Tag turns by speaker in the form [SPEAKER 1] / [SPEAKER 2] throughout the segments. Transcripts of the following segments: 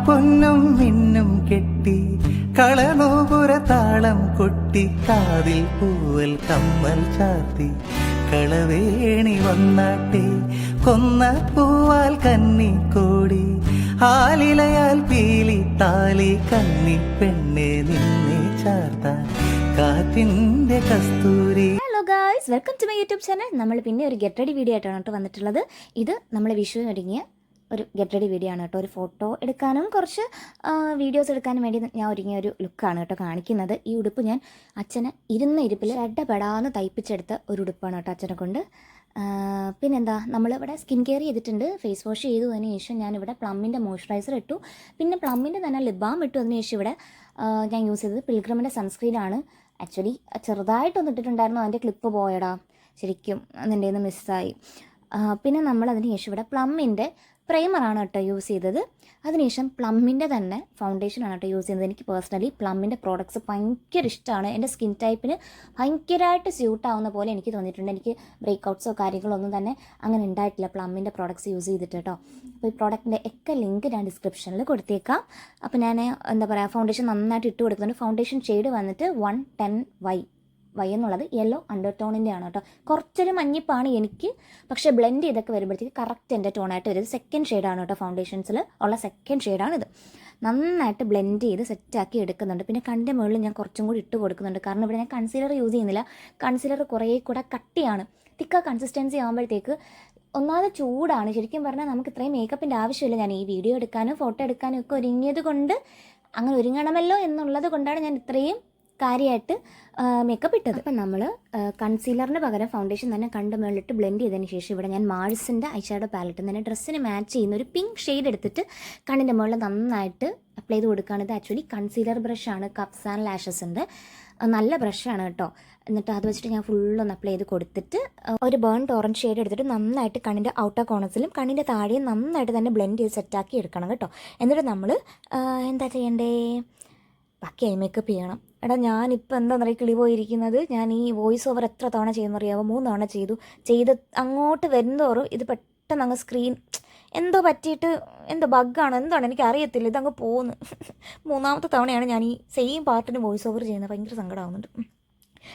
[SPEAKER 1] പൊന്നും മിന്നും കെട്ടി കളനൂപുര താളം കൊട്ടി കാതിൽ പൂവൽ കമ്മൽ ചാർത്തി കളവേണി വന്നാട്ടെ കൊന്ന പൂവാൽ കന്നിക്കോടി ആലിലയാൽ പീലി താലി കന്നി പെണ്ണെ നിന്നെ ചാർത്താൻ കാറ്റിന്റെ കസ്തൂരി.
[SPEAKER 2] Hello guys, welcome to my YouTube channel. നമ്മൾ പിന്നെ ഒരു ഗെറ്റ് റെഡി വീഡിയോ ആയിട്ടാണ് കേട്ടോ വന്നിട്ടുള്ളത്. ഇത് നമ്മൾ വിഷുവിന് ഒരുങ്ങിയ ഒരു ഗെറ്റ് റെഡി വീഡിയോ ആണ് കേട്ടോ. ഒരു ഫോട്ടോ എടുക്കാനും കുറച്ച് വീഡിയോസ് എടുക്കാനും വേണ്ടി ഞാൻ ഒരുങ്ങിയ ഒരു ലുക്കാണ് കേട്ടോ കാണിക്കുന്നത്. ഈ ഉടുപ്പ് ഞാൻ അച്ഛനെ ഇരുന്ന ഇരിപ്പിൽ ഇടപെടാന്ന് തയ്പ്പിച്ചെടുത്ത ഒരു ഉടുപ്പാണ് കേട്ടോ അച്ഛനെ കൊണ്ട്. പിന്നെന്താ, നമ്മളിവിടെ സ്കിൻ കെയർ ചെയ്തിട്ടുണ്ട്. ഫേസ് വാഷ് ചെയ്തതിന് ശേഷം ഞാനിവിടെ പ്ലമ്മിൻ്റെ മോയ്സ്ചറൈസർ ഇട്ടു. പിന്നെ പ്ലമ്മിൻ്റെ തന്നെ ലിപ് ബാം ഇട്ടു. അതിന് ശേഷം ഇവിടെ ഞാൻ യൂസ് ചെയ്തത് പിൽഗ്രിമിൻ്റെ സൺസ്ക്രീനാണ്. ആക്ച്വലി ചെറുതായിട്ടൊന്ന് ഇട്ടിട്ടുണ്ടായിരുന്നു, അതിൻ്റെ ക്ലിപ്പ് പോയടാ, ശരിക്കും അതിൻ്റെ നിന്ന് മിസ്സായി. പിന്നെ നമ്മളതിന് ശേഷം ഇവിടെ പ്ലമ്മിൻ്റെ പ്രൈമറാണ് കേട്ടോ യൂസ് ചെയ്തത്. അതിനുശേഷം പ്ലമ്മിൻ്റെ തന്നെ ഫൗണ്ടേഷനാണ് കേട്ടോ യൂസ് ചെയ്യുന്നത്. എനിക്ക് പേഴ്സണലി പ്ലമ്മിൻ്റെ പ്രോഡക്റ്റ്സ് ഭയങ്കര ഇഷ്ടമാണ്. എൻ്റെ സ്കിൻ ടൈപ്പിന് ഭയങ്കരമായിട്ട് സ്യൂട്ടാവുന്ന പോലെ എനിക്ക് തോന്നിയിട്ടുണ്ട്. എനിക്ക് ബ്രേക്കൗട്ട്സോ കാര്യങ്ങളോ ഒന്നും തന്നെ അങ്ങനെ ഉണ്ടായിട്ടില്ല പ്ലമ്മിൻ്റെ പ്രോഡക്റ്റ്സ് യൂസ് ചെയ്തിട്ട് കേട്ടോ. അപ്പോൾ ഈ പ്രോഡക്റ്റിൻ്റെ ഒക്കെ ലിങ്ക് ഞാൻ ഡിസ്ക്രിപ്ഷനിൽ കൊടുത്തേക്കാം. അപ്പോൾ ഞാൻ എന്താ പറയുക, ഫൗണ്ടേഷൻ നന്നായിട്ട് ഇട്ട് കൊടുക്കുന്നുണ്ട്. ഫൗണ്ടേഷൻ ഷെയ്ഡ് വന്നിട്ട് 110Y എന്നുള്ളത് യെല്ലോ അണ്ടർ ടോണിൻ്റെ ആണ് കേട്ടോ. കുറച്ചൊരു മഞ്ഞിപ്പാണ് എനിക്ക്, പക്ഷേ ബ്ലെൻഡ് ചെയ്തൊക്കെ വരുമ്പോഴത്തേക്ക് കറക്റ്റ് എൻ്റെ ടോണായിട്ട് വരുന്നത് സെക്കൻഡ് ഷെയ്ഡാണ് കേട്ടോ. ഫൗണ്ടേഷൻസിൽ ഉള്ള സെക്കൻഡ് ഷെയ്ഡാണിത്. നന്നായിട്ട് ബ്ലെൻഡ് ചെയ്ത് സെറ്റാക്കി എടുക്കുന്നുണ്ട്. പിന്നെ കണ്ണിൻ്റെ മുകളിൽ ഞാൻ കുറച്ചും കൂടി ഇട്ട് കൊടുക്കുന്നുണ്ട്. കാരണം ഇവിടെ ഞാൻ കൺസീലർ യൂസ് ചെയ്യുന്നില്ല. കൺസീലർ കുറേ കൂടെ കട്ടിയാണ്, തിക്ക കൺസിസ്റ്റൻസി ആകുമ്പോഴത്തേക്ക് ഒന്നാമത് ചൂടാണ്. ശരിക്കും പറഞ്ഞാൽ നമുക്ക് ഇത്രയും മേക്കപ്പിൻ്റെ ആവശ്യമില്ല. ഞാൻ ഈ വീഡിയോ എടുക്കാനും ഫോട്ടോ എടുക്കാനും ഒക്കെ ഒരുങ്ങിയത് കൊണ്ട്, അങ്ങനെ ഒരുങ്ങണമല്ലോ എന്നുള്ളത് കൊണ്ടാണ് ഞാൻ ഇത്രയും കാര്യമായിട്ട് മേക്കപ്പ് ഇട്ടത്. അപ്പം നമ്മൾ കൺസീലറിന് പകരം ഫൗണ്ടേഷൻ തന്നെ കണ്ണിൻ്റെ മുകളിലിട്ട് ബ്ലെൻഡ് ചെയ്തതിന് ശേഷം ഇവിടെ ഞാൻ മാൾസിൻ്റെ ഐഷാഡോ പാലറ്റ് തന്നെ ഡ്രസ്സിന് മാച്ച് ചെയ്യുന്ന ഒരു പിങ്ക് ഷെയ്ഡ് എടുത്തിട്ട് കണ്ണിൻ്റെ മുകളിൽ നന്നായിട്ട് അപ്ലൈ ചെയ്ത് കൊടുക്കുകയാണ്. ഇത് ആക്ച്വലി കൺസീലർ ബ്രഷാണ്, കപ്സ് ആൻഡ് ലാഷസിൻ്റെ നല്ല ബ്രഷാണ് കേട്ടോ. എന്നിട്ട് അത് വെച്ചിട്ട് ഞാൻ ഫുള്ളൊന്ന് അപ്ലൈ ചെയ്ത് കൊടുത്തിട്ട് ഒരു ബേൺഡ് ഓറഞ്ച് ഷെയ്ഡ് എടുത്തിട്ട് നന്നായിട്ട് കണ്ണിൻ്റെ ഔട്ടർ കോർണേഴ്സിലും കണ്ണിൻ്റെ താഴെയും നന്നായിട്ട് തന്നെ ബ്ലെൻഡ് ചെയ്ത് സെറ്റാക്കി എടുക്കണം കേട്ടോ. എന്നിട്ട് നമ്മൾ എന്താ ചെയ്യണ്ടേ, ബാക്കി ഐ മേക്കപ്പ് ചെയ്യണം. എടാ, ഞാനിപ്പോൾ എന്താ പറയുക കിളി പോയിരിക്കുന്നത്. ഞാൻ ഈ വോയിസ് ഓവർ എത്ര തവണ ചെയ്യുന്നറിയാമോ? 3 തവണ ചെയ്ത് അങ്ങോട്ട് വരുന്നതോറും ഇത് പെട്ടെന്ന് അങ്ങ് സ്ക്രീൻ എന്തോ പറ്റിയിട്ട്, എന്തോ ബഗ്ഗാണോ എന്താണ് എനിക്ക് അറിയത്തില്ല, ഇതങ്ങ് പോകുന്നു. 3ാമത്തെ തവണയാണ് ഞാൻ ഈ സെയിം പാർട്ടിന് വോയിസ് ഓവർ ചെയ്യുന്നത്. ഭയങ്കര സങ്കടമാവുന്നുണ്ട്.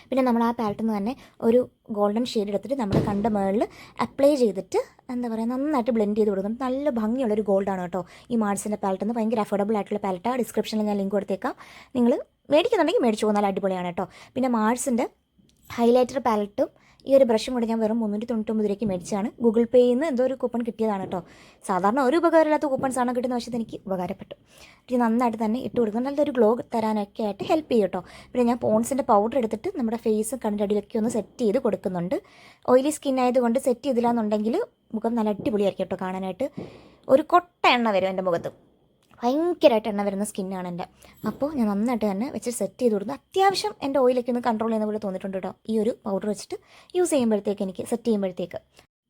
[SPEAKER 2] പിന്നെ നമ്മൾ ആ പാലറ്റിൽ നിന്ന് തന്നെ ഒരു ഗോൾഡൻ ഷെയ്ഡ് എടുത്തിട്ട് നമ്മുടെ കണ്ട മുകളിൽ അപ്ലൈ ചെയ്തിട്ട് എന്താ പറയുക നന്നായിട്ട് ബ്ലെൻഡ് ചെയ്ത് കൊടുക്കും. നല്ല ഭംഗിയുള്ളൊരു ഗോൾഡാണ് കേട്ടോ ഈ മാൾസിൻ്റെ പാലറ്റിൽ നിന്ന്. ഭയങ്കര അഫോർഡബിൾ ആയിട്ടുള്ള പാലറ്റാണ്. ഡിസ്ക്രിപ്ഷനിൽ ഞാൻ ലിങ്ക് കൊടുത്തേക്കാം. നിങ്ങൾ മേടിക്കുന്നുണ്ടെങ്കിൽ മേടിച്ചു പോകുന്നാൽ അടിപൊളിയാണ് കേട്ടോ. പിന്നെ മാൾസിൻ്റെ ഹൈലൈറ്റർ പാലറ്റും ഈ ഒരു ബ്രഷും കൂടെ ഞാൻ വെറും 399 രൂപയ്ക്ക് മേടിച്ചാണ്. ഗൂഗിൾ പേയിൽ നിന്ന് എന്തോ ഒരു കൂപ്പൺ കിട്ടിയതാണ് കേട്ടോ. സാധാരണ ഒരു ഉപകാരമില്ലാത്ത കൂപ്പൺസാണ് കിട്ടുന്ന, പക്ഷേ എനിക്ക് ഉപകാരപ്പെട്ടു. ഇത് നന്നായിട്ട് തന്നെ ഇട്ട് കൊടുക്കണം. നല്ലൊരു ഗ്ലോ തരാനൊക്കെ ആയിട്ട് ഹെൽപ്പ് ചെയ്യും കേട്ടോ. പിന്നെ ഞാൻ പോൺസിൻ്റെ പൗഡർ എടുത്തിട്ട് നമ്മുടെ ഫേസ് കണ്ണിൻ്റെ അടിയിലൊക്കെ ഒന്ന് സെറ്റ് ചെയ്ത് കൊടുക്കുന്നുണ്ട്. ഓയിലി സ്കിൻ ആയതുകൊണ്ട് സെറ്റ് ചെയ്തില്ല എന്നുണ്ടെങ്കിൽ മുഖം നല്ല അടിപൊളിയായിരിക്കും കേട്ടോ കാണാനായിട്ട്. ഒരു കൊട്ട എണ്ണ വരും എൻ്റെ മുഖത്ത്, ഭയങ്കരമായിട്ട് എണ്ണ വരുന്ന സ്കിന്നാണ് എൻ്റെ. അപ്പോൾ ഞാൻ നന്നായിട്ട് തന്നെ വെച്ച് സെറ്റ് ചെയ്ത് കൊടുത്തു. അത്യാവശ്യം എൻ്റെ ഓയിലൊക്കെ ഒന്ന് കൺട്രോൾ ചെയ്യുന്ന പോലെ തോന്നിയിട്ടുണ്ട് കേട്ടോ ഈ ഒരു പൗഡർ വെച്ചിട്ട് യൂസ് ചെയ്യുമ്പോഴത്തേക്ക്, എനിക്ക് സെറ്റ് ചെയ്യുമ്പോഴത്തേക്ക്.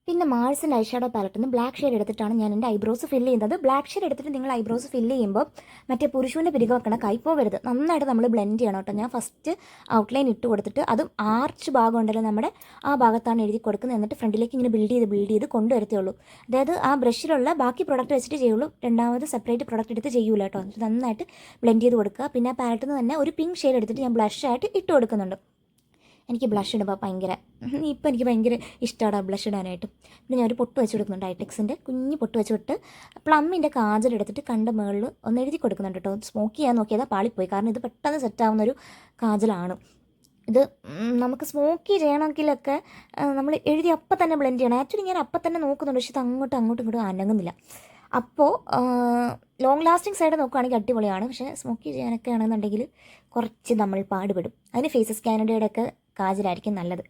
[SPEAKER 2] പിന്നെ മാൾസിൻ്റെ ഐഷാഡോ പാലറ്റിൽ നിന്ന് ബ്ലാക്ക് ഷെയ്ഡ് എടുത്തിട്ടാണ് ഞാൻ എൻ്റെ ഐബ്രോസ് ഫില്ല് ചെയ്യുന്നത്. ബ്ലാക്ക് ഷെയ്ഡ് എടുത്തിട്ട് നിങ്ങൾ ഐബ്രോസ് ഫില്ല് ചെയ്യുമ്പോൾ മറ്റേ പുരുഷൻ്റെ പിരിക വെക്കണ കൈപ്പോകരുത്, നന്നായിട്ട് നമ്മൾ ബ്ലെൻഡ് ചെയ്യണം കേട്ടോ. ഞാൻ ഫസ്റ്റ് ഔട്ട്ലൈൻ ഇട്ട് കൊടുത്തിട്ട് അതും ആർച്ച് ഭാഗം ഉണ്ടല്ലോ നമ്മുടെ, ആ ഭാഗത്താണ് എഴുതി കൊടുക്കുന്നത്. എന്നിട്ട് ഫ്രണ്ടിലേക്ക് ഇങ്ങനെ ബിൽഡ് ചെയ്ത് കൊണ്ടുവരത്തുള്ളൂ. അതായത് ആ ബ്രഷിലുള്ള ബാക്കി പ്രോഡക്റ്റ് വെച്ചിട്ട് ചെയ്യുള്ളൂ, രണ്ടാമത് സെപ്പറേറ്റ് പ്രോഡക്റ്റ് എടുത്ത് ചെയ്യൂല കേട്ടോ. എന്നിട്ട് നന്നായിട്ട് ബ്ലെൻഡ് ചെയ്ത് കൊടുക്കുക. പിന്നെ ആ പാലറ്റിൽ നിന്ന് തന്നെ ഒരു പിങ്ക് ഷെയ്ഡ് എടുത്തിട്ട് ഞാൻ ബ്ലഷായിട്ട് ഇട്ട് കൊടുക്കുന്നുണ്ട്. എനിക്ക് ബ്ലഷ് ഇടുമ്പോൾ ഇപ്പം എനിക്ക് ഭയങ്കര ഇഷ്ടമാണ് ബ്ലഷ് ഇടാനായിട്ട്. പിന്നെ ഞാൻ ഒരു പൊട്ട് വെച്ച് കൊടുക്കുന്നുണ്ട്, ഐടെക്സിൻ്റെ കുഞ്ഞ് പൊട്ട് വെച്ചിട്ട് പ്ലമ്മിൻ്റെ കാജൽ എടുത്തിട്ട് കണ്ട മുകളിൽ ഒന്ന് എഴുതി കൊടുക്കുന്നുണ്ട് കേട്ടോ. സ്മോക്ക് ചെയ്യാൻ നോക്കിയതാൽ പാളിപ്പോയി, കാരണം ഇത് പെട്ടെന്ന് സെറ്റാവുന്നൊരു കാജലാണ്. ഇത് നമുക്ക് സ്മോക്കി ചെയ്യണമെങ്കിലൊക്കെ നമ്മൾ എഴുതി അപ്പം തന്നെ ബ്ലെൻഡ് ചെയ്യണം. ആക്ച്വലി ഞാൻ അപ്പം തന്നെ നോക്കുന്നുണ്ട്, പക്ഷേ ഇത് അങ്ങോട്ടും ഇങ്ങോട്ടും അനങ്ങുന്നില്ല. അപ്പോൾ ലോങ് ലാസ്റ്റിംഗ് സൈഡ് നോക്കുകയാണെങ്കിൽ അടിപൊളിയാണ്. പക്ഷേ സ്മോക്കി ചെയ്യാനൊക്കെ ആണെന്നുണ്ടെങ്കിൽ കുറച്ച് നമ്മൾ പാടുപെടും. അതിന് ഫേസസ് കാനഡയുടെയൊക്കെ കാജലായിരിക്കും നല്ലത്.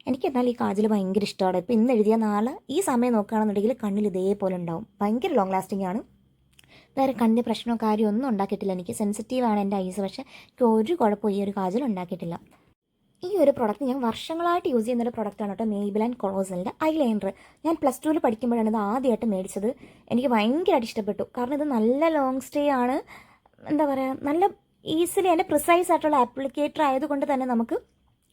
[SPEAKER 2] എനിക്ക് എന്നാൽ ഈ കാജൽ ഭയങ്കര ഇഷ്ടമാണ്. ഇപ്പോൾ ഇന്ന് എഴുതിയ നാളെ ഈ സമയം നോക്കുകയാണെന്നുണ്ടെങ്കിൽ കണ്ണിൽ ഇതേപോലെ ഉണ്ടാവും. ഭയങ്കര ലോങ് ലാസ്റ്റിംഗ് ആണ്. വേറെ കണ്ണിന് പ്രശ്നമോ കാര്യമോ ഒന്നും ഉണ്ടാക്കിയിട്ടില്ല. എനിക്ക് സെൻസിറ്റീവാണ് എൻ്റെ ഐസ്, പക്ഷേ എനിക്ക് ഒരു കുഴപ്പവും ഈ ഒരു കാജൽ ഉണ്ടാക്കിയിട്ടില്ല. ഈ ഒരു പ്രോഡക്റ്റ് ഞാൻ വർഷങ്ങളായിട്ട് യൂസ് ചെയ്യുന്നൊരു പ്രോഡക്റ്റാണ് കേട്ടോ. മേബിൾ & കൊളോസലിൻ്റെ ഐലൈനർ. ഞാൻ +2 പഠിക്കുമ്പോഴാണ് ഇത് ആദ്യമായിട്ട് മേടിച്ചത്. എനിക്ക് ഭയങ്കരമായിട്ട് ഇഷ്ടപ്പെട്ടു. കാരണം ഇത് നല്ല ലോങ് സ്റ്റേ ആണ്. എന്താ പറയുക, നല്ല ഈസിലി അതിൻ്റെ പ്രിസൈസ് ആയിട്ടുള്ള ആപ്ലിക്കേറ്റർ ആയതുകൊണ്ട് തന്നെ നമുക്ക്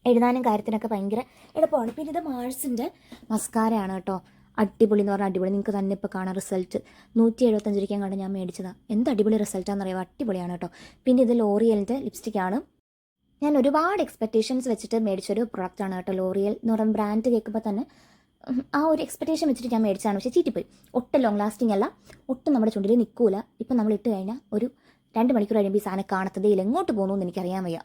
[SPEAKER 2] എഴുതാനും കാര്യത്തിനൊക്കെ ഭയങ്കര എളുപ്പമാണ്. പിന്നെ ഇത് മാൾസിൻ്റെ മസ്കാരയാണ് കേട്ടോ. അടിപൊളി എന്ന് പറഞ്ഞാൽ അടിപൊളി. നിങ്ങൾക്ക് തന്നെ ഇപ്പോൾ കാണാം റിസൾട്ട്. 175 രൂപയ്ക്കും കണ്ട് ഞാൻ മേടിച്ചതാണ്. എന്ത് അടിപൊളി റിസൾട്ടാണെന്ന് അറിയാം, അടിപൊളിയാണ് കേട്ടോ. പിന്നെ ഇത് ലോറിയലിൻ്റെ ലിപ്സ്റ്റിക്കാണ്. ഞാൻ ഒരുപാട് എക്സ്പെക്റ്റേഷൻസ് വെച്ചിട്ട് മേടിച്ചൊരു പ്രൊഡക്റ്റാണ് കേട്ടോ. ലോറിയൽ എന്ന് പറയുന്ന ബ്രാൻഡ് കേൾക്കുമ്പോൾ തന്നെ ആ ഒരു എക്സ്പെക്റ്റേഷൻ വെച്ചിട്ട് ഞാൻ മേടിച്ചതാണ്. പക്ഷേ ചീറ്റിപ്പോയി. ഒട്ടും ലോങ് ലാസ്റ്റിംഗ് അല്ല, ഒട്ടും നമ്മുടെ ചുണ്ടിൽ നിൽക്കൂല. ഇപ്പം നമ്മൾ ഇട്ട് കഴിഞ്ഞാൽ ഒരു 2 മണിക്കൂർ കഴിയുമ്പോൾ ഈ സാധനം കാണത്തതേ ഇല്ല. എങ്ങോട്ട് പോകുന്നു എന്ന് എനിക്കറിയാൻ വയ്യ.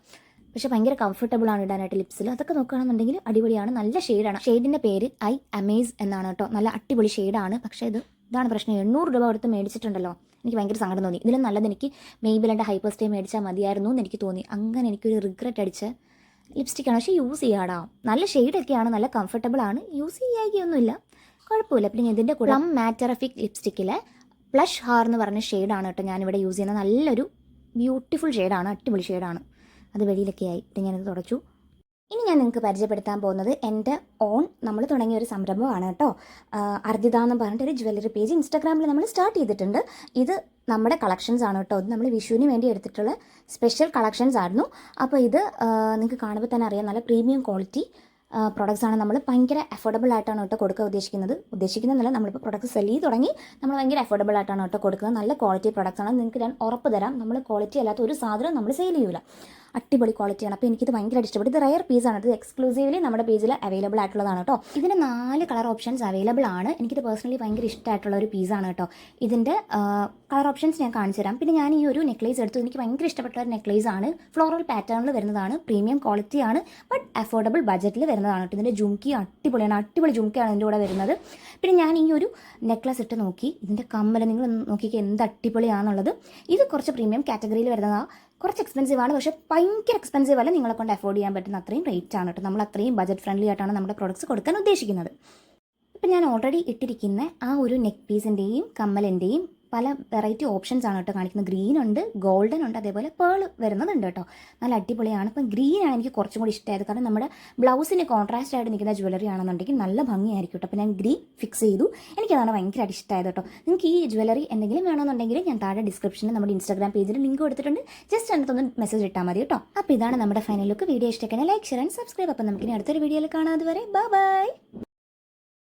[SPEAKER 2] പക്ഷേ ഭയങ്കര കംഫർട്ടബിൾ ആണ് ഇടാനായിട്ട് ലിപ്സിൽ. അതൊക്കെ നോക്കുകയാണെന്നുണ്ടെങ്കിൽ അടിപൊളിയാണ്, നല്ല ഷെയ്ഡാണ്. ഷെയ്ഡിൻ്റെ പേര് ഐ അമേസ് എന്നാണ് കേട്ടോ. നല്ല അടിപൊളി ഷെയ്ഡാണ്. പക്ഷേ ഇതാണ് പ്രശ്നം, 800 രൂപ കൊടുത്ത് മേടിച്ചിട്ടുണ്ടല്ലോ. എനിക്ക് ഭയങ്കര സങ്കടം തോന്നി. ഇതിലും നല്ലത് എനിക്ക് മെയ്ബിലിൻ്റെ ഹൈപ്പർ സ്റ്റേ മേടിച്ചാൽ മതിയായിരുന്നു എന്ന് എനിക്ക് തോന്നി. അങ്ങനെ എനിക്കൊരു റിഗ്രറ്റ് അടിച്ച ലിപ്സ്റ്റിക്കാണ്. പക്ഷേ യൂസ് ചെയ്യാടാ, നല്ല ഷെയ്ഡൊക്കെയാണ്, നല്ല കംഫർട്ടബിൾ ആണ്, യൂസ് ചെയ്യായികയൊന്നുമില്ല, കുഴപ്പമില്ല. പിന്നെ ഇതിൻ്റെ കൂടെ പ്ലം മാറ്ററിഫിക് ലിപ്സ്റ്റിക്കിലെ പ്ലഷ് ഹാർ എന്ന് പറഞ്ഞ ഷെയ്ഡാണ് കേട്ടോ ഞാനിവിടെ യൂസ് ചെയ്യുന്നത്. നല്ലൊരു ബ്യൂട്ടിഫുൾ ഷെയ്ഡാണ്, അടിപൊളി ഷെയ്ഡാണ്. അത് വെളിയിലൊക്കെ ആയി. പിന്നെ ഞാനത് തുടച്ചു. ഇനി ഞാൻ നിങ്ങൾക്ക് പരിചയപ്പെടുത്താൻ പോകുന്നത് എൻ്റെ ഓൺ നമ്മൾ തുടങ്ങിയ ഒരു സംരംഭമാണ് കേട്ടോ. അർദിത എന്ന് പറഞ്ഞിട്ട് ഒരു ജ്വല്ലറി പേജ് ഇൻസ്റ്റാഗ്രാമിൽ നമ്മൾ സ്റ്റാർട്ട് ചെയ്തിട്ടുണ്ട്. ഇത് നമ്മുടെ കളക്ഷൻസ് ആണ് കേട്ടോ. ഇത് നമ്മൾ വിഷുവിന് വേണ്ടി എടുത്തിട്ടുള്ള സ്പെഷ്യൽ കളക്ഷൻസ് ആയിരുന്നു. അപ്പോൾ ഇത് നിങ്ങൾക്ക് കാണുമ്പോൾ തന്നെ അറിയാം, നല്ല പ്രീമിയം ക്വാളിറ്റി പ്രൊഡക്ട്സ് ആണ്. നമ്മൾ ഭയങ്കര അഫോർഡബിൾ ആയിട്ടാണ് കേട്ടോ കൊടുക്കാൻ ഉദ്ദേശിക്കുന്നതല്ല, നമ്മളിപ്പോൾ പ്രൊഡക്ട്സ് സെല് ചെയ്ത് തുടങ്ങി. നമ്മൾ ഭയങ്കര അഫോർഡബിൾ ആയിട്ടാണ് കേട്ടോ കൊടുക്കുന്നത്. നല്ല ക്വാളിറ്റി പ്രൊഡക്ട്സ് ആണ്. നിങ്ങൾക്ക് ഞാൻ ഉറപ്പ് തരാം, നമ്മൾ ക്വാളിറ്റി അല്ലാത്ത ഒരു സാധനം നമ്മൾ സെയിൽ ചെയ്യൂല. അടിപൊളി ക്വാളിറ്റിയാണ്. അപ്പോൾ എനിക്കിത് ഭയങ്കരമായിട്ട് ഇഷ്ടപ്പെട്ടു. ഇത് റയർ പീസാണ്. ഇത് എക്സ്ക്ലൂസീവ്ലി നമ്മുടെ പേജിൽ അവൈലബിൾ ആയിട്ടുള്ളതാണ് കേട്ടോ. ഇതിന് 4 കളർ ഓപ്ഷൻസ് അവൈലബിൾ ആണ്. എനിക്കിത് പേഴ്സണലി ഭയങ്കര ഇഷ്ടമായിട്ടുള്ള ഒരു പീസാണ് കേട്ടോ. ഇതിൻ്റെ കളർ ഓപ്ഷൻസ് ഞാൻ കാണിച്ചു തരാം. പിന്നെ ഞാൻ ഈ ഒരു നെക്ലേസ് എടുത്തു. എനിക്ക് ഭയങ്കര ഇഷ്ടപ്പെട്ട ഒരു നെക്ലേസ് ആണ്. ഫ്ലോറൽ പാറ്റേണിൽ വരുന്നതാണ്, പ്രീമിയം ക്വാളിറ്റിയാണ്, ബട്ട് അഫോർഡബിൾ ബഡ്ജറ്റിൽ വരുന്നതാണ് കേട്ടോ. ഇതിൻ്റെ ജുംക്കി അടിപൊളിയാണ്, അടിപൊളി ജുംക്കിയാണ് ഇതിൻ്റെ കൂടെ വരുന്നത്. പിന്നെ ഞാൻ ഈ ഒരു നെക്ലസ് ഇട്ട് നോക്കി. ഇതിൻ്റെ കമ്മൽ നിങ്ങൾ നോക്കിക്കുക എന്ത് അടിപൊളിയാണെന്നുള്ളത്. ഇത് കുറച്ച് പ്രീമിയം കാറ്റഗറിയിൽ വരുന്നതാണ്. കുറച്ച് എക്സ്പെൻസീവ് ആണ്, പക്ഷേ ഭയങ്കര എക്സ്പെൻസീവ് അല്ല. നിങ്ങളെ കൊണ്ട് അഫോർഡ് ചെയ്യാൻ പറ്റുന്ന അത്രയും റേറ്റ് ആണ് കേട്ടോ. നമ്മൾ അത്രയും ബജറ്റ് ഫ്രണ്ട്ലി ആയിട്ടാണ് നമ്മുടെ പ്രോഡക്റ്റ്സ് കൊടുക്കാൻ ഉദ്ദേശിക്കുന്നത്. ഇപ്പം ഞാൻ ഓൾറെഡി ഇട്ടിരിക്കുന്ന ആ ഒരു നെക്ക് പീസിൻ്റെയും കമ്മലിൻ്റെയും പല വെറൈറ്റി ഓപ്ഷൻസ് ആണ് കേട്ടോ കാണിക്കുന്നത്. ഗ്രീൻ ഉണ്ട്, ഗോൾഡൻ ഉണ്ട്, അതേപോലെ പേൾ വരുന്നതുണ്ട് കേട്ടോ. നല്ല അടിപൊളിയാണ്. ഇപ്പം ഗ്രീനാണ് എനിക്ക് കുറച്ചും കൂടി ഇഷ്ടമായത്. കാരണം നമ്മുടെ ബ്ലൗസിന് കോൺട്രാസ്റ്റ് ആയിട്ട് നിൽക്കുന്ന ജ്വല്ലറി ആണെന്നുണ്ടെങ്കിൽ നല്ല ഭംഗിയായിരിക്കും കേട്ടോ. അപ്പോൾ ഞാൻ ഗ്രീൻ ഫിക്സ് ചെയ്തു. എനിക്കതാണ് ഭയങ്കരമായിട്ട് ഇഷ്ടമായത് കേട്ടോ. നിങ്ങൾക്ക് ഈ ജ്വല്ലറി എന്തെങ്കിലും വേണമെന്നുണ്ടെങ്കിൽ ഞാൻ താഴെ ഡിസ്ക്രിപ്ഷനിൽ നമ്മുടെ ഇൻസ്റ്റാഗ്രാം പേജിൽ ലിങ്ക് കൊടുത്തിട്ടുണ്ട്. ജസ്റ്റ് അതിനകത്തൊന്ന് മെസ്സേജ് ഇട്ടാൽ മതി കേട്ടോ. അപ്പോൾ ഇതാണ് നമ്മുടെ ഫൈനൽ ലുക്ക്. വീഡിയോ ഇഷ്ടമാക്കാൻ ലൈക്ക്, ഷെയർ ആൻഡ് സബ്സ്ക്രൈബ്. അപ്പോൾ നമുക്കിനി അടുത്തൊരു വീഡിയോയിൽ കാണാതെ വരെ ബൈ.